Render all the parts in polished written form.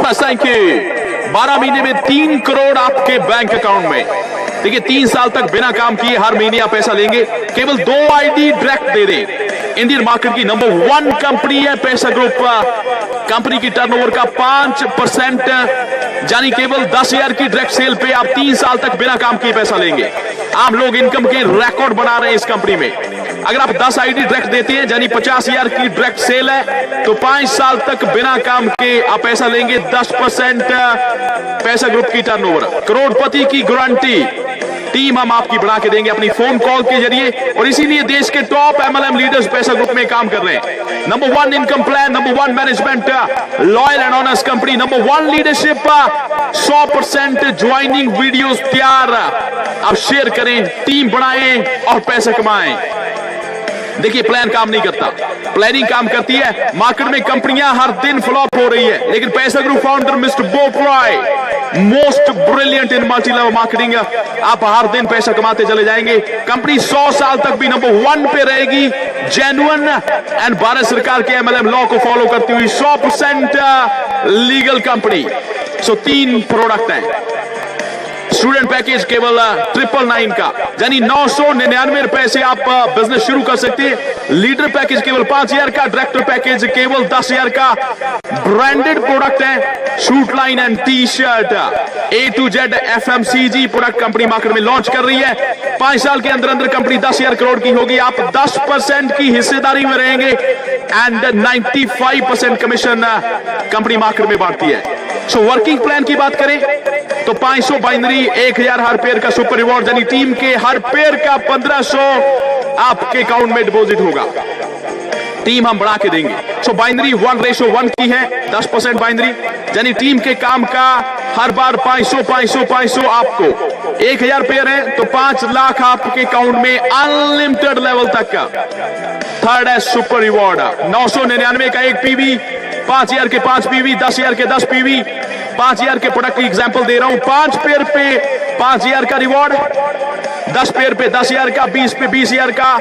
बस thank you. 12 महीने में 3 करोड़ आपके बैंक अकाउंट में। देखिए 3 साल तक बिना काम किए हर महीने आप पैसा लेंगे। केवल 2 आईडी डायरेक्ट दे दें। इंडियन मार्केट की नंबर 1 कंपनी है पैसा ग्रुप। कंपनी की टर्नओवर का 5% यानी केवल 10,000 की डायरेक्ट सेल पे आप 3 साल तक बिना काम किए पैसा लेंगे। आप लोग इनकम के रिकॉर्ड बना रहे हैं इस कंपनी में। अगर आप 10 आईडी डायरेक्ट देते हैं यानी 50,000 की डायरेक्ट सेल है तो 5 साल तक बिना काम के आप पैसा लेंगे। 10% पैसा ग्रुप की टर्नओवर, करोड़पति की गारंटी टीम हम आपकी बढ़ा के देंगे अपनी फोन कॉल के जरिए। और इसीलिए देश के टॉप एमएलएम लीडर्स पैसा ग्रुप में काम कर रहे हैं। Number 1 income plan, number 1 management, loyal and honest company, number 1 leadership, 100% joining videos तैयार। आप शेयर करें, टीम बढ़ाएं और पैसा कमाएं। देखिए प्लान काम नहीं करता, प्लानिंग काम करती है। मार्केट में कंपनियां हर दिन फ्लॉप हो रही है, लेकिन पैसा group founder mister Bob Roy, most brilliant in multi level marketing, आप हर दिन पैसा कमाते चले जाएंगे। कंपनी 100 साल तक भी नंबर 1 पे रहेगी। जेन्युइन एंड भारत सरकार के एमएलएम लॉ को फॉलो करती हुई 100% लीगल कंपनी। सो 3 प्रोडक्ट हैं। स्टूडेंट पैकेज केवल 999 का यानी 999 रुपए से आप बिजनेस शुरू कर सकते हैं। लीडर पैकेज केवल 5,000 का, डायरेक्टर पैकेज केवल 10,000 का। ब्रांडेड प्रोडक्ट है, shoot line and T shirt. A to Z FMCG product company market में लॉन्च कर रही है। 5 साल के अंदर अंदर कंपनी 10,000 करोड़ की होगी। आप 10% की हिस्सेदारी में रहेंगे एंड 95% कमीशन कंपनी मार्केट में बांटती है। सो वर्किंग प्लान की बात करें तो 500 बाइनरी, 1,000 हर पेयर का सुपर रिवॉर्ड यानी टीम के हर पेयर का 1500 आपके अकाउंट में डिपॉजिट होगा। टीम हम बढ़ा के देंगे। सो बाइनरी 1:1 की है, 10% बाइनरी यानी टीम के काम का हर बार 500 आपको। 1,000 पेयर है तो 5 लाख आपके अकाउंट में अनलिमिटेड लेवल तक का। थर्ड है सुपर रिवॉर्ड, 999 का 1 पीवी, 5,000 के 5 पीवी, 10,000 के 10 पीवी। 5,000 के प्रोडक्ट की एग्जांपल दे रहा हूं। 5 पेयर पे 5,000 का रिवॉर्ड, 10 पेयर पे 10,000 का, 20 पे 20,000 का,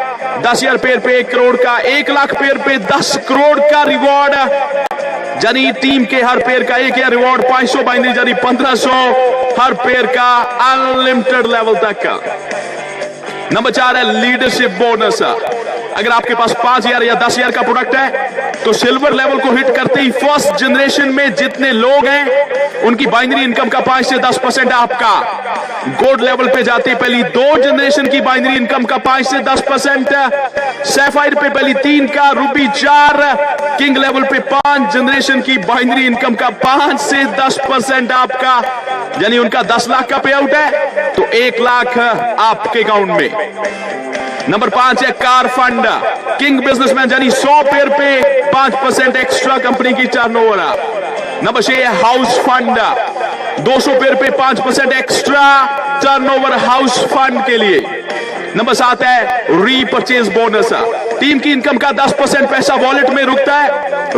10,000 पेयर पे 1 करोड़ का, 1 लाख पेयर पे 10 करोड़ का रिवॉर्ड यानी टीम के हर पेयर का 1,000 रिवॉर्ड। 500 बाइनरी यानी 1500 हर पेयर का अनलिमिटेड लेवल तक का। नंबर 4 है लीडरशिप बोनस। अगर आपके पास 5,000 या 10,000 का प्रोडक्ट है तो सिल्वर लेवल को हिट करते ही फर्स्ट जनरेशन में जितने लोग हैं उनकी बाइनरी इनकम का 5 से 10% आपका। गोल्ड लेवल पे जाते पहली 2 जनरेशन की बाइनरी इनकम का 5 से 10%, सैफायर पे पहली 3 का, रूबी 4, किंग लेवल पे 5 जनरेशन की बाइनरी इनकम का 5 से 10% आपका यानी उनका 10 लाख का पे आउट है तो 1 लाख आपके अकाउंट में। नंबर 5 है कार फंड, किंग बिजनेसमैन यानी 100 पेयर पे 5% एक्स्ट्रा कंपनी की टर्नओवर। नंबर 6 है हाउस फंड, 200 पेयर पे 5% एक्स्ट्रा टर्नओवर हाउस फंड के लिए। नंबर 7 है रीपर्चेज बोनस, टीम की इनकम का 10% पैसा वॉलेट में रुकता है,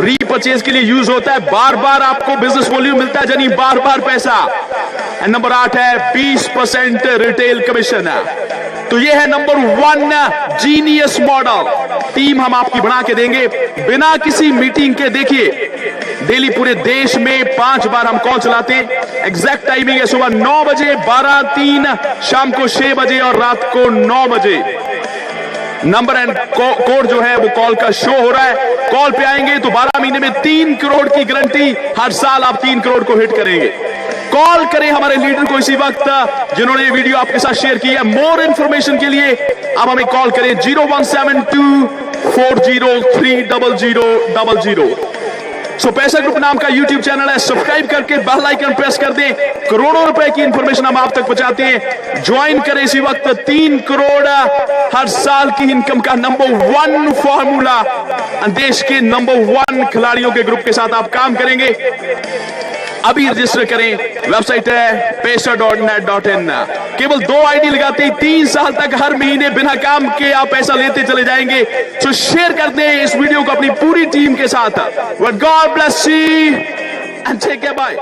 रीपर्चेज के लिए यूज होता है। बार बार आपको बिजनेस वॉल्यूम मिलता है यानी बार बार पैसा। नंबर 8 है 20% रिटेल कमीशन। तो ये है नंबर 1 जीनियस मॉडल। टीम हम आपकी बना के देंगे बिना किसी मीटिंग के। देखिए डेली पूरे देश में 5 बार हम कॉल चलाते हैं। एग्जैक्ट टाइमिंग है सुबह 9 बजे, 12:03, शाम को 6 बजे और रात को 9 बजे। नंबर एंड कोड जो है वो कॉल का शो हो रहा है। कॉल पे आएंगे तो 12 महीने में 3 करोड़ की गारंटी, हर साल आप 3 करोड़ को हिट करेंगे। कॉल करें हमारे लीडर को इसी वक्त जिन्होंने ये वीडियो आपके साथ शेयर की है। मोर इंफॉर्मेशन के लिए आप हमें कॉल करें 0172 403 0000। सो पैसा ग्रुप नाम का यूट्यूब चैनल है, सब्सक्राइब करके बेल आइकन प्रेस कर दें। करोड़ों रुपए की इंफॉर्मेशन हम आप तक पहुंचाते हैं। ज्वाइन करें इसी वक्त। 3 करोड़ हर साल की इनकम का नंबर 1 फॉर्मूला, देश के नंबर 1 खिलाड़ियों के ग्रुप के साथ आप काम करेंगे। अभी रजिस्टर करें, वेबसाइट है paisa.net.in। केवल 2 आईडी लगाते ही 3 साल तक हर महीने बिना काम के आप पैसा लेते चले जाएंगे। सो शेयर कर दें इस वीडियो को अपनी पूरी टीम के साथ। God bless you and take care, bye.